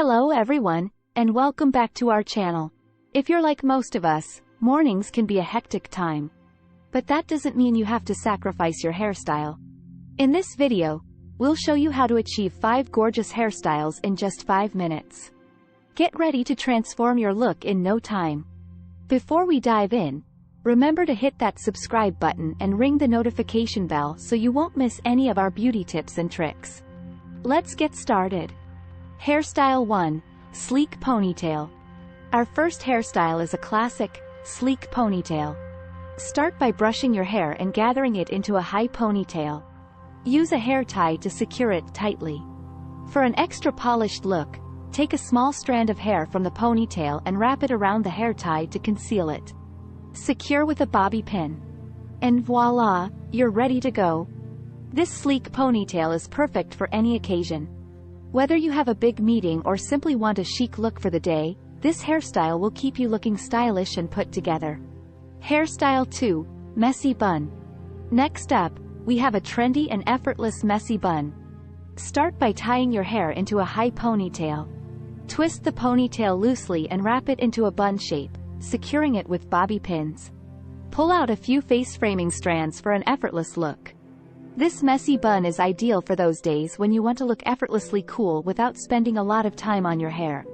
Hello everyone, and welcome back to our channel. If you're like most of us, mornings can be a hectic time. But that doesn't mean you have to sacrifice your hairstyle. In this video, we'll show you how to achieve 5 gorgeous hairstyles in just 5 minutes. Get ready to transform your look in no time. Before we dive in, remember to hit that subscribe button and ring the notification bell so you won't miss any of our beauty tips and tricks. Let's get started. Hairstyle 1. Sleek Ponytail. Our first hairstyle is a classic, sleek ponytail. Start by brushing your hair and gathering it into a high ponytail. Use a hair tie to secure it tightly. For an extra polished look, take a small strand of hair from the ponytail and wrap it around the hair tie to conceal it. Secure with a bobby pin. And voila, you're ready to go. This sleek ponytail is perfect for any occasion. Whether you have a big meeting or simply want a chic look for the day, this hairstyle will keep you looking stylish and put together. Hairstyle 2. Messy Bun. Next up, we have a trendy and effortless messy bun. Start by tying your hair into a high ponytail. Twist the ponytail loosely and wrap it into a bun shape, securing it with bobby pins. Pull out a few face-framing strands for an effortless look. This messy bun is ideal for those days when you want to look effortlessly cool without spending a lot of time on your hair.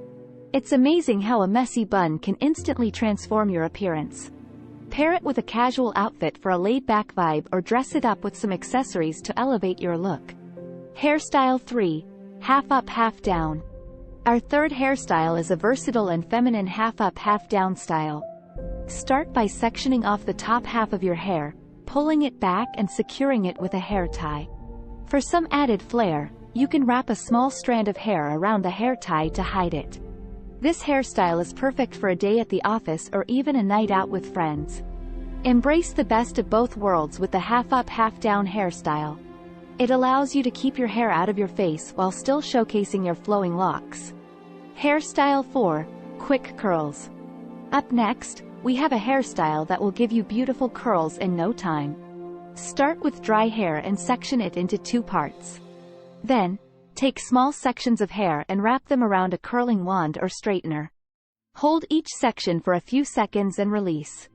It's amazing how a messy bun can instantly transform your appearance. Pair it with a casual outfit for a laid-back vibe or dress it up with some accessories to elevate your look. Hairstyle 3. Half Up Half Down. Our third hairstyle is a versatile and feminine half up half down style. Start by sectioning off the top half of your hair, pulling it back and securing it with a hair tie. For some added flair, you can wrap a small strand of hair around the hair tie to hide it. This hairstyle is perfect for a day at the office or even a night out with friends. Embrace the best of both worlds with the half up half down hairstyle. It allows you to keep your hair out of your face while still showcasing your flowing locks. Hairstyle 4. Quick Curls. Up next, we have a hairstyle that will give you beautiful curls in no time. Start with dry hair and section it into 2 parts. Then, take small sections of hair and wrap them around a curling wand or straightener. Hold each section for a few seconds and release.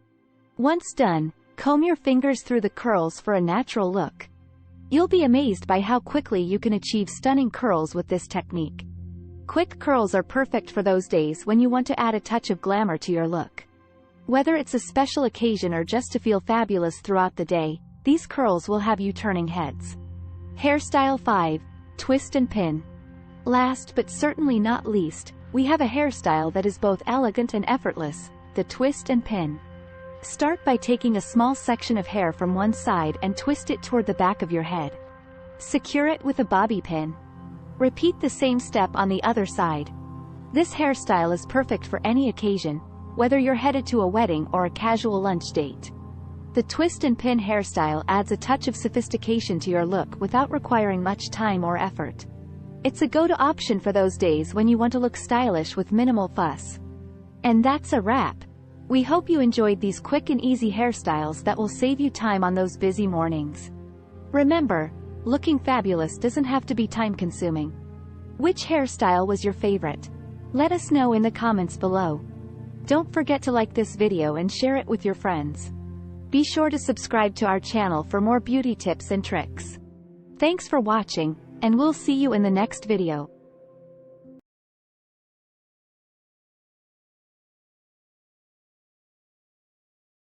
Once done, comb your fingers through the curls for a natural look. You'll be amazed by how quickly you can achieve stunning curls with this technique. Quick curls are perfect for those days when you want to add a touch of glamour to your look. Whether it's a special occasion or just to feel fabulous throughout the day, these curls will have you turning heads. Hairstyle 5. Twist and Pin. Last but certainly not least, we have a hairstyle that is both elegant and effortless, the twist and pin. Start by taking a small section of hair from one side and twist it toward the back of your head. Secure it with a bobby pin. Repeat the same step on the other side. This hairstyle is perfect for any occasion, whether you're headed to a wedding or a casual lunch date. The twist and pin hairstyle adds a touch of sophistication to your look without requiring much time or effort. It's a go-to option for those days when you want to look stylish with minimal fuss. And that's a wrap. We hope you enjoyed these quick and easy hairstyles that will save you time on those busy mornings. Remember, looking fabulous doesn't have to be time-consuming. Which hairstyle was your favorite? Let us know in the comments below. Don't forget to like this video and share it with your friends. Be sure to subscribe to our channel for more beauty tips and tricks. Thanks for watching, and we'll see you in the next video.